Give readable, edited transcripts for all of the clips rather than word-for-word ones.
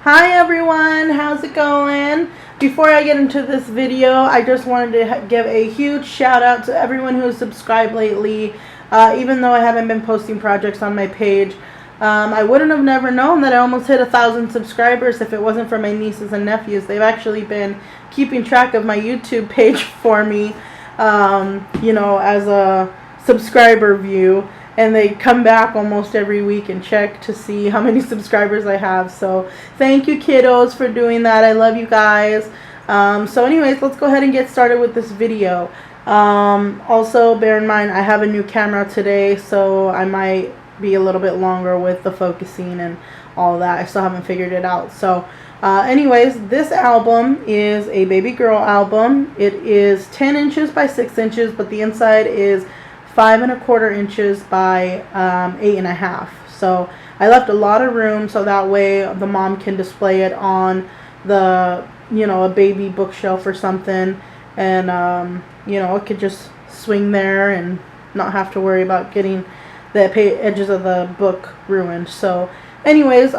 Hi everyone, how's it going? Before I get into this video, I just wanted to give a huge shout out to everyone who has subscribed lately. Even though I haven't been posting projects on my page, I wouldn't have never known that I almost hit 1,000 subscribers if it wasn't for my nieces and nephews. They've actually been keeping track of my YouTube page for me, as a subscriber view. And they come back almost every week and check to see how many subscribers I have. So thank you, kiddos, for doing that. I love you guys. So anyways, let's go ahead and get started with this video. Also, bear in mind, I have a new camera today, so I might be a little bit longer with the focusing and all that. I still haven't figured it out. So anyways, this album is a baby girl album. It is 10 inches by 6 inches, but the inside is 5 1/4 inches by 8 1/2. So I left a lot of room so that way the mom can display it on the, a baby bookshelf or something. And, it could just swing there and not have to worry about getting the edges of the book ruined. So anyways,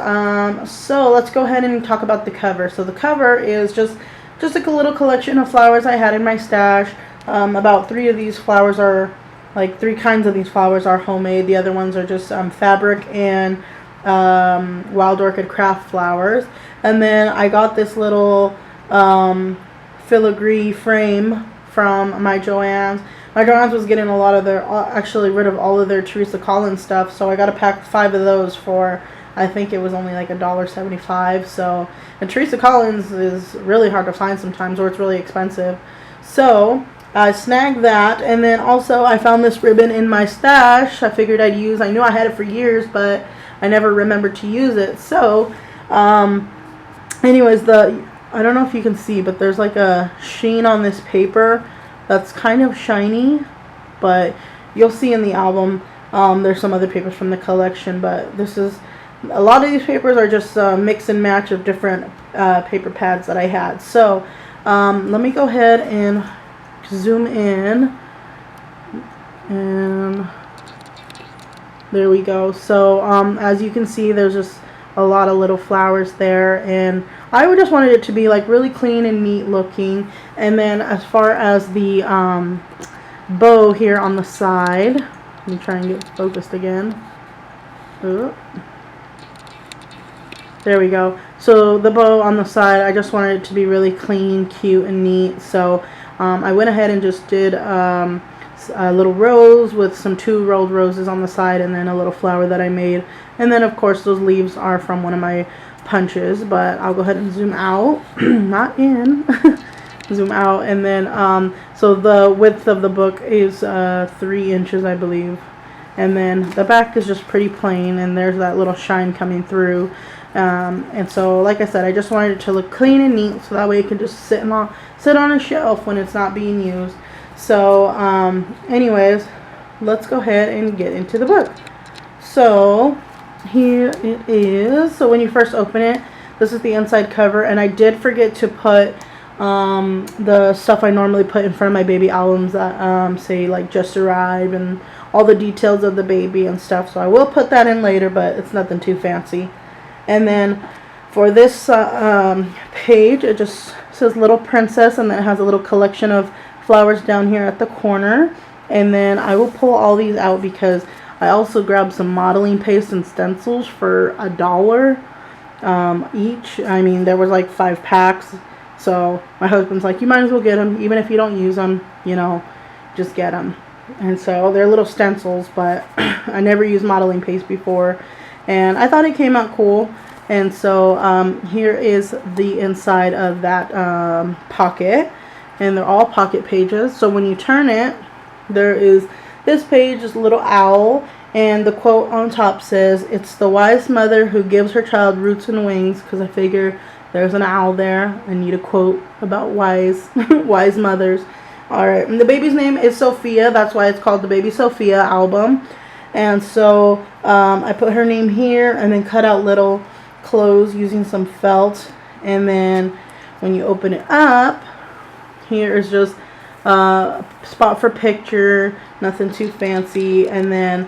so let's go ahead and talk about the cover. So the cover is just like a little collection of flowers I had in my stash. About 3 of these flowers are, 3 kinds of these flowers are homemade. The other ones are just fabric and wild orchid craft flowers. And then I got this little filigree frame from my Joann's. My Joann's was getting a lot of their, actually rid of all of their Teresa Collins stuff. So I got a pack of 5 of those for, I think it was only like $1.75. So, and Teresa Collins is really hard to find sometimes, or it's really expensive. So I snagged that, and then also I found this ribbon in my stash. I figured I'd use. I knew I had it for years, but I never remembered to use it. So, anyways, I don't know if you can see, but there's like a sheen on this paper that's kind of shiny, but you'll see in the album. There's some other papers from the collection, but this is, a lot of these papers are just mix and match of different paper pads that I had. So, let me go ahead and zoom in, and there we go. So as you can see, there's just a lot of little flowers there, and I just wanted it to be like really clean and neat looking. And then as far as the bow here on the side, let me try and get focused again. Ooh. There we go. So the bow on the side, I just wanted it to be really clean, cute, and neat. So I went ahead and just did a little rose with some 2 rolled roses on the side, and then a little flower that I made. And then of course those leaves are from one of my punches, but I'll go ahead and zoom out. Not in. Zoom out. And then so the width of the book is 3 inches, I believe. And then the back is just pretty plain, and there's that little shine coming through. And so, like I said, I just wanted it to look clean and neat, so that way it can just sit on a shelf when it's not being used. So, anyways, let's go ahead and get into the book. So, here it is. So when you first open it, this is the inside cover, and I did forget to put the stuff I normally put in front of my baby albums that say like just arrived and all the details of the baby and stuff. So I will put that in later, but it's nothing too fancy. And then for this page, it just says Little Princess, and then it has a little collection of flowers down here at the corner. And then I will pull all these out because I also grabbed some modeling paste and stencils for $1 each. I mean, there was like 5 packs. So my husband's like, you might as well get them, even if you don't use them, just get them. And so they're little stencils, but I never used modeling paste before, and I thought it came out cool. And so here is the inside of that pocket, and they're all pocket pages. So when you turn it, there is this page, is a little owl, and the quote on top says, "It's the wise mother who gives her child roots and wings," because I figure there's an owl there. I need a quote about wise wise mothers. Alright, and the baby's name is Sophia. That's why it's called the Baby Sophia album. And so I put her name here, and then cut out little clothes using some felt. And then when you open it up, here is just a spot for picture, nothing too fancy. And then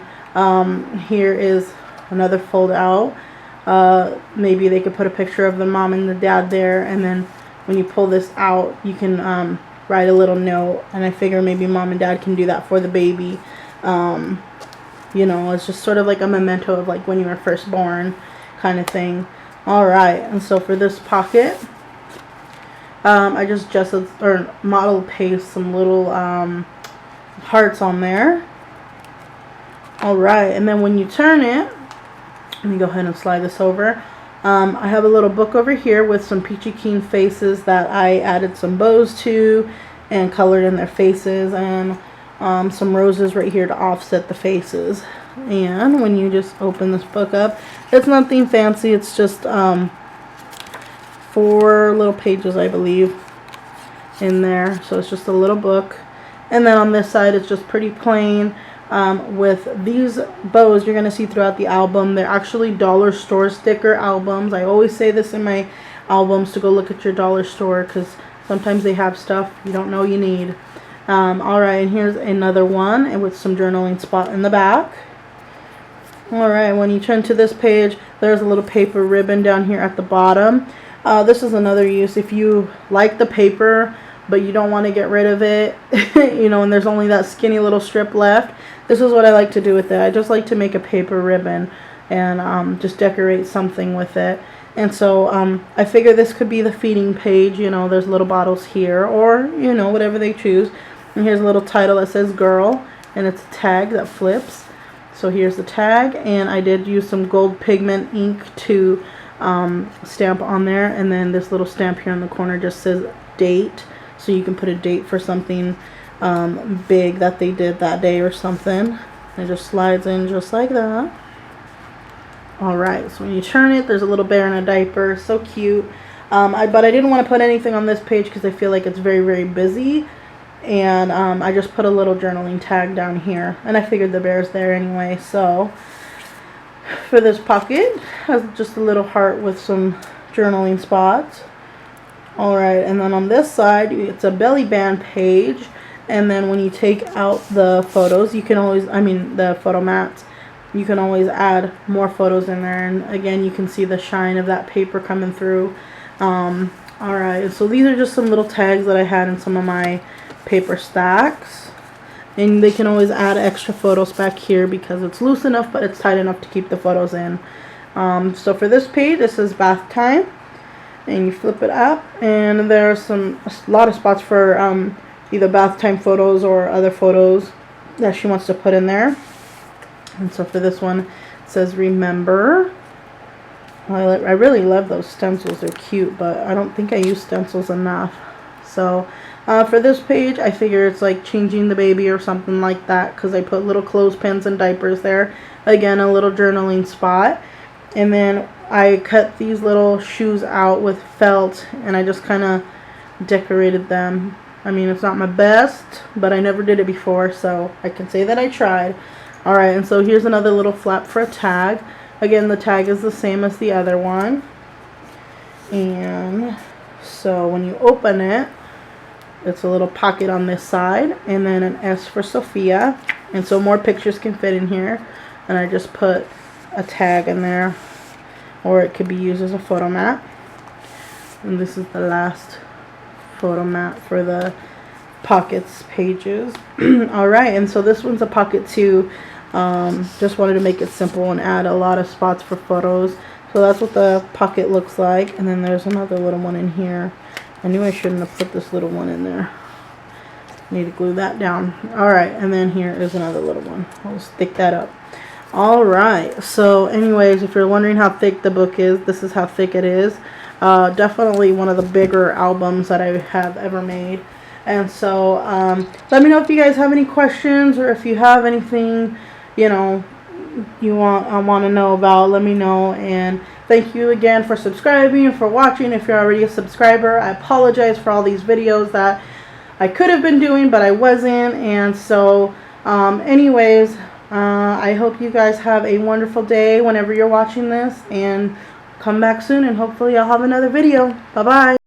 here is another fold out maybe they could put a picture of the mom and the dad there, and then when you pull this out, you can write a little note. And I figure maybe mom and dad can do that for the baby. You know, it's just sort of like a memento of like when you were first born kind of thing. Alright, and so for this pocket, I just or model paste some little hearts on there. Alright, and then when you turn it, let me go ahead and slide this over. I have a little book over here with some peachy keen faces that I added some bows to and colored in their faces, and some roses right here to offset the faces. And when you just open this book up, it's nothing fancy. It's just 4 little pages, I believe, in there. So it's just a little book. And then on this side, it's just pretty plain. With these bows you're going to see throughout the album, they're actually dollar store sticker albums. I always say this in my albums, to go look at your dollar store, because sometimes they have stuff you don't know you need. Alright, and here's another one, and with some journaling spot in the back. Alright, when you turn to this page, there's a little paper ribbon down here at the bottom. This is another use if you like the paper but you don't want to get rid of it, you know, and there's only that skinny little strip left. This is what I like to do with it. I just like to make a paper ribbon and just decorate something with it. And so I figure this could be the feeding page. You know, there's little bottles here, or, you know, whatever they choose. And here's a little title that says girl, and it's a tag that flips. So here's the tag, and I did use some gold pigment ink to stamp on there. And then this little stamp here in the corner just says date. So you can put a date for something big that they did that day or something. It just slides in just like that. Alright, so when you turn it, there's a little bear in a diaper. So cute. But I didn't want to put anything on this page because I feel like it's very, very busy. And I just put a little journaling tag down here. And I figured the bear's there anyway. So for this pocket, has just a little heart with some journaling spots. Alright, and then on this side, it's a belly band page. And then when you take out the photos, you can always, the photo mats, you can always add more photos in there. And again, you can see the shine of that paper coming through. Alright, so these are just some little tags that I had in some of my paper stacks. And they can always add extra photos back here because it's loose enough, but it's tight enough to keep the photos in. So for this page, it says bath time. And you flip it up, and there's a lot of spots for either bath time photos or other photos that she wants to put in there. And so for this one, it says remember. I really love those stencils. They're cute, but I don't think I use stencils enough. So for this page, I figure it's like changing the baby or something like that, because I put little clothespins and diapers there. Again, a little journaling spot. And then I cut these little shoes out with felt, and I just kind of decorated them. I mean, it's not my best, but I never did it before, so I can say that I tried. Alright, and so here's another little flap for a tag. Again, the tag is the same as the other one. And so when you open it, it's a little pocket on this side, and then an S for Sophia. And so more pictures can fit in here. And I just put a tag in there, or it could be used as a photo mat. And this is the last photo mat for the pockets pages. Alright, and so this one's a pocket too. Just wanted to make it simple and add a lot of spots for photos. So that's what the pocket looks like. And then there's another little one in here. I knew I shouldn't have put this little one in there. Need to glue that down. Alright, and then here is another little one. I'll stick that up. Alright, so anyways, if you're wondering how thick the book is, this is how thick it is. Definitely one of the bigger albums that I have ever made. And so let me know if you guys have any questions, or if you have anything, you know, you want to know about, let me know. And thank you again for subscribing and for watching. If you're already a subscriber, I apologize for all these videos that I could have been doing, but I wasn't. And so anyways, I hope you guys have a wonderful day whenever you're watching this, and come back soon, and hopefully I'll have another video. Bye bye.